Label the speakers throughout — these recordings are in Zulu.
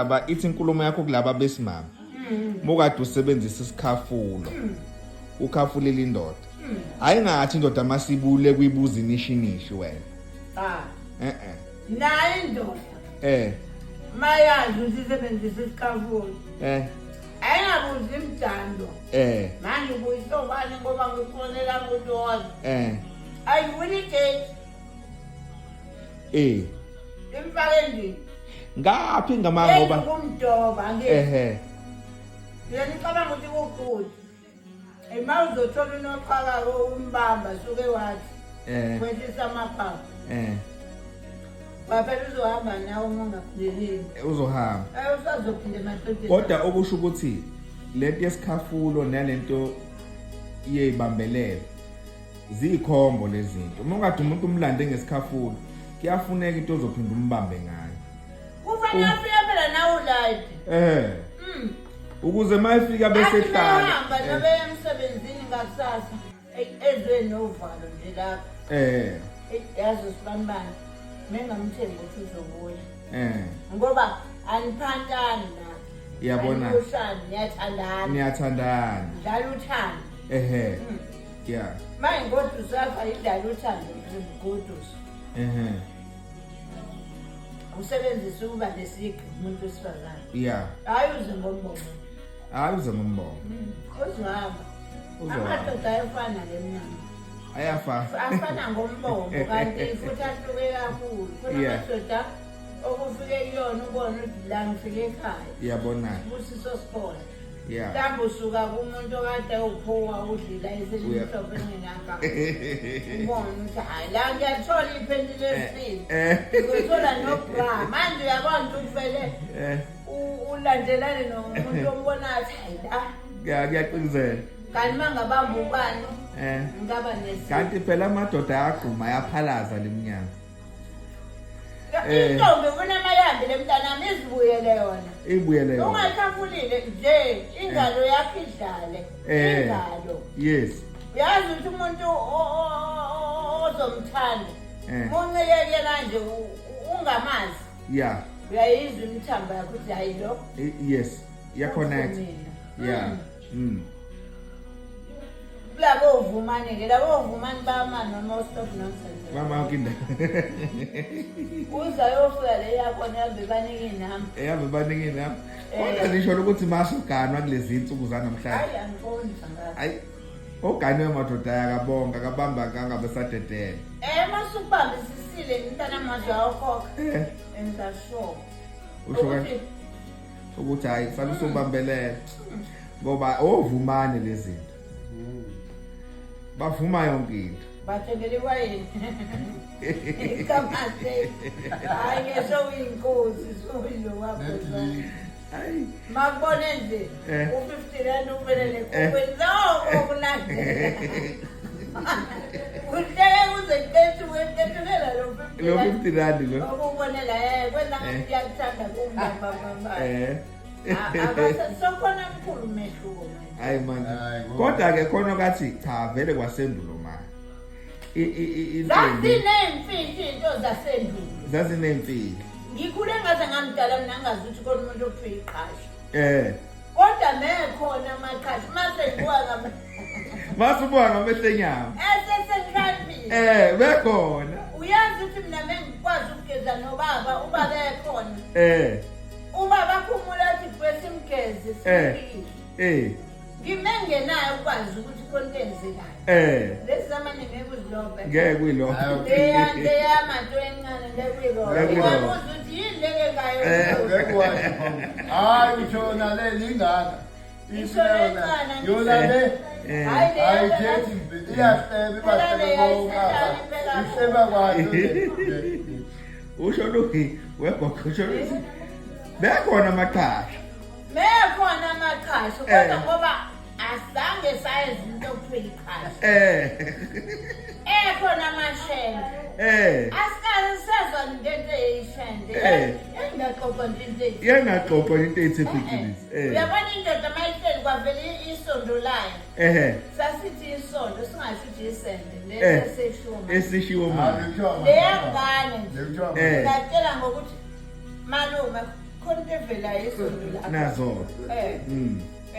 Speaker 1: aba ithi inkulumo yakho kulaba besimama mokade usebenzisa isikhafulo ukhafulela indoda ayingathi indoda masibule kuyibuza inishinishi wena
Speaker 2: nayo indoda mayazi usisebenzisa isikhafulo ayingabuzi imdando manje ubuyisobani ngoba ngikufonela umuntu wona ayiwini date imfake endini
Speaker 1: ngaphi ngamanga ngoba
Speaker 2: kumdoba ngeke ngicabanga ukuthi kukude ema uzothola unoqhaka umbamba suke wathi wehlisa amaphaphu baphela uzohamba nawe ungaphileli
Speaker 1: uzohamba
Speaker 2: usazophinde madodeni
Speaker 1: kodwa okusho ukuthi lento yesikhafulo nalento yeyibambelela zikhombo lezinto uma ungade umuntu umlande ngesikhafulo kuyafuneka into ozophinda umbambe ngayo
Speaker 2: kufanele afike nawe light
Speaker 1: ukuze mayifika bese ehlala
Speaker 2: hamba nobe emsebenzini ngakusasa ezwe novalo nje lapha yazi sibanibani mengamthembi ukuthi uzobuya ngoba aniphantani la
Speaker 1: yabona
Speaker 2: ushani
Speaker 1: niyathandana
Speaker 2: dlala uthando
Speaker 1: yeah
Speaker 2: manje ngoba usafa idlala uthando ngoduso usebenzisa ukuba lesigi umuntu wesifazane
Speaker 1: yeah
Speaker 2: hayi uze ngombono
Speaker 1: uze ngombono
Speaker 2: uzihamba amadoda ayafana lemnyama afana ngombono kanti futhi ahluke kakhulu khona amadoda okufike kuyona ubone ukuthi la ngifike ekhaya
Speaker 1: yabona
Speaker 2: ubusiso sibona
Speaker 1: mhlawumbe
Speaker 2: usuka kumuntu okade uphuwa udlila iselimhlophe engenanga ubone ukuthi hayi la ngiyathola iphendile lesibili ngithola nobra manje uyabona ukuthi uvele ulandelane nomuntu ombona athi hayi la
Speaker 1: kuyaqikezela
Speaker 2: kanti mangabamba ubani ngaba nesi
Speaker 1: kanti phela amadoda ayagquma ayaphalaza leminyaka
Speaker 2: intombi kunamayambi lemntanami izibuyele yona
Speaker 1: ibuyele yona
Speaker 2: ungakhafulile nje ingalo yakho idlale ingalo
Speaker 1: yes
Speaker 2: uyazi ukuthi umuntu ozomthanda munceke kanje ungamazi
Speaker 1: yeah
Speaker 2: uyayizwa imithamba yakho ukuthi hayi lo
Speaker 1: yes connect yeah
Speaker 2: labo uvumane ke labo uvumane bamana noma stop nonsense
Speaker 1: mama ukinda
Speaker 2: uza yofika le yakho nyabe banike nami
Speaker 1: banike nami kodwa nisho ukuthi masuganwa kulezi insuku zanamhlanje
Speaker 2: hayi angiboni sangathi
Speaker 1: hayi ogane wemadoda yakabonga akabamba kangabe sadedele
Speaker 2: masukubamba sisile ngintana mazwe awukhokha engasho
Speaker 1: usho ukuthi hayi salusubambelela ngoba ovumane lezi bavuma yonke into
Speaker 2: bathengele wayini ikamase hayi ngesho uyinkosi soyilo wakho hayi makubone nje u50 rand uvelele kwenza okulandela uhleke kuze kethu wetethukela lo
Speaker 1: 50 rand lo
Speaker 2: okubonela kwenza ukuthi yakuthanda kumbamba bamba sokhona mkhulu mehluko
Speaker 1: hayi manje kodwa ke khona kathi cha vele kwasendulo manje
Speaker 2: zazinemfihlo zasendulo
Speaker 1: zazinemfihlo
Speaker 2: ngikhule ngaze ngamdala mina ngazi ukuthi khona umuntu okuthiwa iqhashi kodwa mekhona amaqhashi
Speaker 1: masubuka ngamehlenyama
Speaker 2: esesenhlambile
Speaker 1: bekhona
Speaker 2: uyazi ukuthi mina mengikwazi ukugeza nobaba ubaba ekhona ubaba akhumula athi kwesimgeze siphi ngimengenayo ukwazi ukuthi konke enzekayo lezi zamanye ngeke uzilophe
Speaker 1: ngeke kuyilophe
Speaker 2: leyamanto encane ngeke kuyilophe uyabuza ukuthi yini leke ngayo
Speaker 3: hayi ushona le lingaka yona le hayi jethi iyasebe basebonga iseba kwayo
Speaker 1: usho lokhi webhokho usho lokhi bekhona amaqhashi
Speaker 2: kodwa ngoba asange sayenza into okuthiwa iqhashi ekhona amashende asikaze sezwa ngento eyishende
Speaker 1: yengaxoxwa into ethephikilis
Speaker 2: uyabona indoda mayihleli kwavele isondo layo sasithi isondo singasithi isende
Speaker 1: esishiwo manje
Speaker 2: leyangane nje ngatshela ngokuthi malume khona into evela yesonto lapho.
Speaker 1: nazo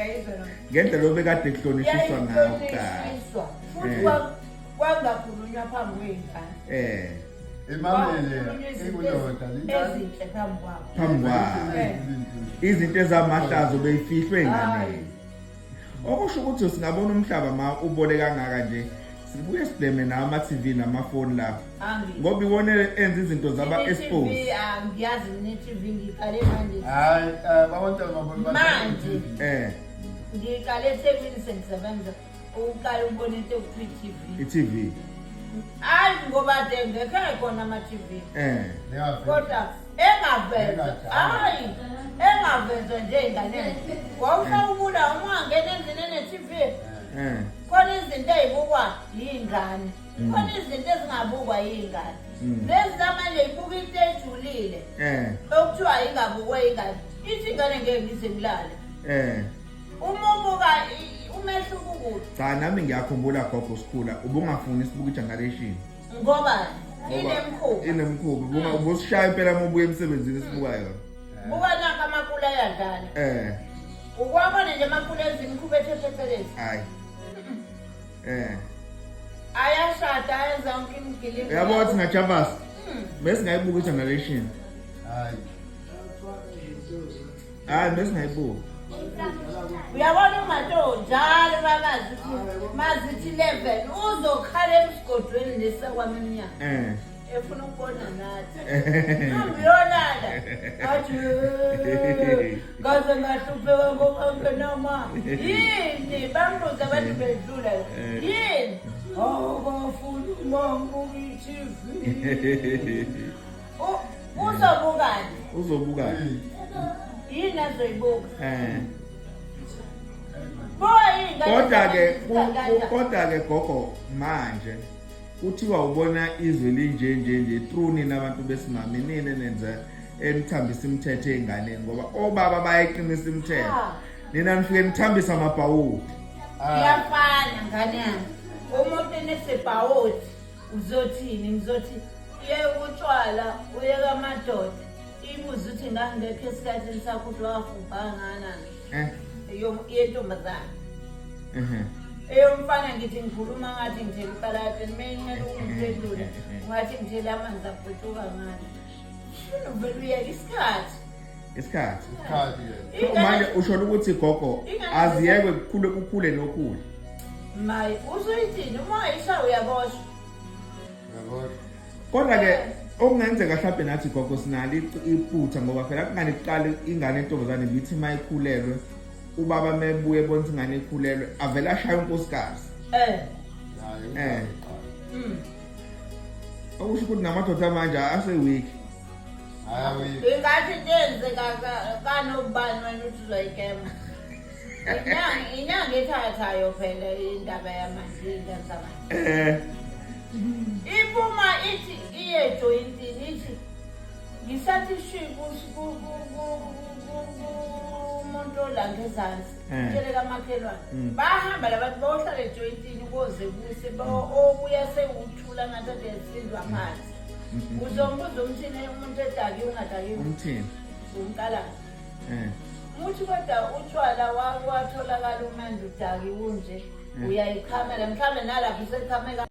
Speaker 2: Izona.
Speaker 1: ngendlela obekade kuhlonisiswa ngayo kuqala
Speaker 2: Yayihlonishwa. Futhi kwangakhulunywa phambi kwey'ngane.
Speaker 3: Imamele
Speaker 2: Kwakhulunywa izinto
Speaker 3: ikuloda lingane.
Speaker 2: ezinhle phambi kwabo.
Speaker 1: phambi kwabo izinto ezamahlazo beyifihlwe enganeni okusho ukuthi singabona umhlaba ma ubole kangaka nje sibuye sibheme nawo ama-TV namafoni lapho ngoba iwona enza izinto zaba-expose
Speaker 2: Angiyazi ne-TV ngiqale manje.
Speaker 3: Hayi, abantwana babona
Speaker 2: Manje.
Speaker 1: eh
Speaker 2: Ngiqale eThekwini sengisebenza uqala ubona into ekuthiwa i-TV.
Speaker 1: i-TV
Speaker 2: Hayi ngoba ngekhaya khona ama-TV. Kodwa engaveza. Hayi. Engaveza nje ey'nganeni. Wawusawubula uma ungena endlini ene-TV. Khona izinto ey'bukwa yiy'ngane. Khona izinto ezingabukwa yiy'ngane. Lezi zamanje yibuka into ejulile. Okuthiwa ingabukwe ingane. Ithi ingane ngeke ngize ngilale. Uma ubuka umehluko ukuthi.
Speaker 1: Cha nami ngiyakhumbula gogo sikhula ubungafuni sibuka igeneration
Speaker 2: Ngoba inemkhuba.
Speaker 1: inemkhuba ubusishaya impela uma ubuya emsebenzini sibuka yona
Speaker 2: Buka naka amakula ayadlala. Ukwabona nje amakula ezini ikhuba ethephethelezi.
Speaker 1: hayi
Speaker 2: Ayashada ayenza yonke imigilimo.
Speaker 1: uyabona thina Javas besingayibuka igeneration hayi besingayibuka
Speaker 2: Uyabona uMato njalo bakazi ukuthi mazithi 11 uzokhala emsigodweni lesakwamnyama. Efuna ukubona nathi. Ngiyolala. Athi ngaze ngahlupheka ngoba ngenama. Yini bambuza abantu bedlula. Yini? Bafuna umangu i-TV. Uzobukani? Yini azoyibuka?
Speaker 1: Kodwa-ke gogo manje kuthiwa ubona izwe linje true nini abantu besimame nini nenza enithambisa imithetho ey'nganeni ngoba obaba bayayiqinisa imithetho nina nifike nithambisa amabhawudi
Speaker 2: Iyafana ngane yami. Umuntu enesebhawodi uzothini? Ngizothi uye utshwala uye kamadoda. Ibuze ukuthi ngangekho esikhathini sakho ukuthi wafubhangana yentombazana. Eyomfana ngithi ngikhuluma ngathi ngithela iparati nimenyela ukungiphendula ngathi ngithela amanzi abhutuka ngani. Ufuna uvele uyeka isikhathi.
Speaker 1: manje usho ukuthi gogo aziyekwe kukhule nokhule
Speaker 2: Mayi uzoyithini uma ayisha uyaboshwa.
Speaker 1: kodwa-ke okungenzeka mhlawumbe nathi gogo sinalo iphutha ngoba phela kungani kuqala ingane entombazane bithi uma ikhulelwe ubaba mebuye ebona ukuthi ingane ikhulelwe avele ashaya unkosikazi okusho ukuthi namadoda amanje asewiki
Speaker 2: Ingathi into eyenzeka kanobani wena uthi uzoyikema. Inyanga ethathayo phela indaba yamanje ingane zamanje. Iphuma ithi iye jointini ithi ngisathi umuntu olanga ezansi tshele kamakhelwane bahamba labantu bayohlala ejointini koze kuse obuya sewuthula ngathi adesilwa phansi uzombuza umthini umuntu edakiwe ungadakiwe
Speaker 1: umthini
Speaker 2: umqalana muthi kodwa utshwala watholakala umanje udakiwe unje uyayikhamela mhlawumbe nalapho usekhamela